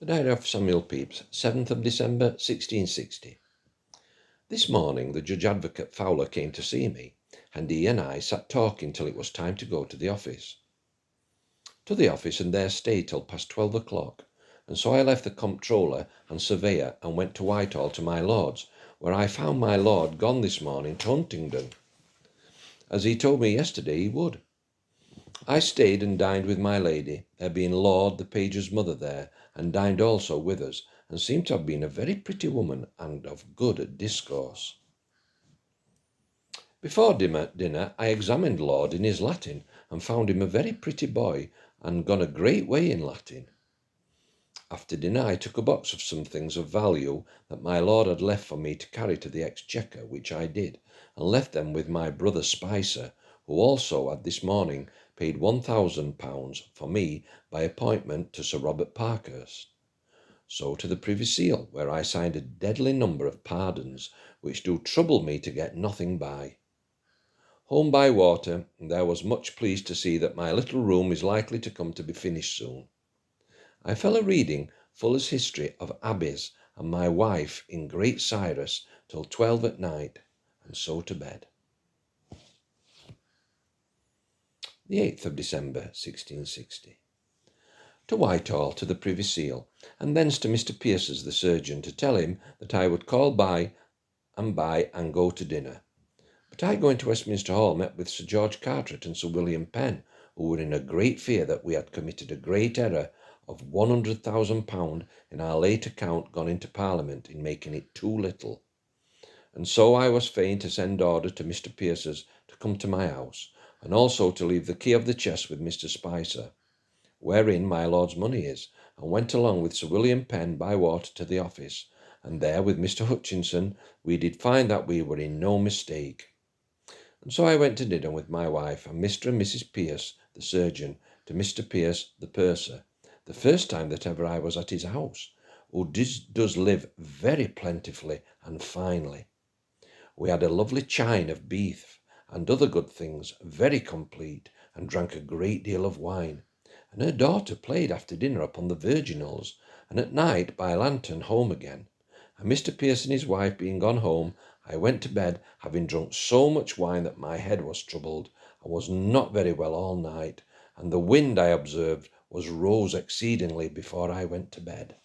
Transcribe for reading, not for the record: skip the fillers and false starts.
The Diary of Samuel Pepys, 7th of December, 1660. This morning the Judge Advocate Fowler came to see me, and he and I sat talking till it was time to go to the office. And there stayed till past 12 o'clock, and so I left the comptroller and surveyor and went to Whitehall to my lord's, where I found my lord gone this morning to Huntingdon, as he told me yesterday he would. I stayed and dined with my lady, there being Lord the page's mother there, and dined also with us, and seemed to have been a very pretty woman and of good discourse. Before dinner I examined Lord in his Latin, and found him a very pretty boy, and gone a great way in Latin. After dinner I took a box of some things of value that my lord had left for me to carry to the Exchequer, which I did, and left them with my brother Spicer, who also had this morning paid £1,000 for me by appointment to Sir Robert Parkhurst. So to the Privy Seal, where I signed a deadly number of pardons, which do trouble me to get nothing by. Home by water, and there was much pleased to see that my little room is likely to come to be finished soon. I fell a reading Fuller's History of Abbeys and my wife in Great Cyrus till 12 at night, and so to bed. The 8th of December, 1660. To Whitehall to the Privy Seal, and thence to Mr. Pierce's the surgeon, to tell him that I would call by and go to dinner. But I, going to Westminster Hall, met with Sir George Carteret and Sir William Penn, who were in a great fear that we had committed a great error of £100,000 in our late account gone into Parliament in making it too little. And so I was fain to send order to Mr. Pierce's to come to my house, and also to leave the key of the chest with Mr. Spicer, wherein my lord's money is, and went along with Sir William Penn by water to the office, and there with Mr. Hutchinson we did find that we were in no mistake. And so I went to dinner with my wife and Mr. and Mrs. Pierce, the surgeon, to Mr. Pierce, the purser, the first time that ever I was at his house, who does live very plentifully and finely. We had a lovely chine of beef and other good things, very complete, and drank a great deal of wine. And her daughter played after dinner upon the virginals, and at night by lantern home again. And Mr. Pierce and his wife being gone home, I went to bed, having drunk so much wine that my head was troubled, and was not very well all night, and the wind, I observed, was rose exceedingly before I went to bed.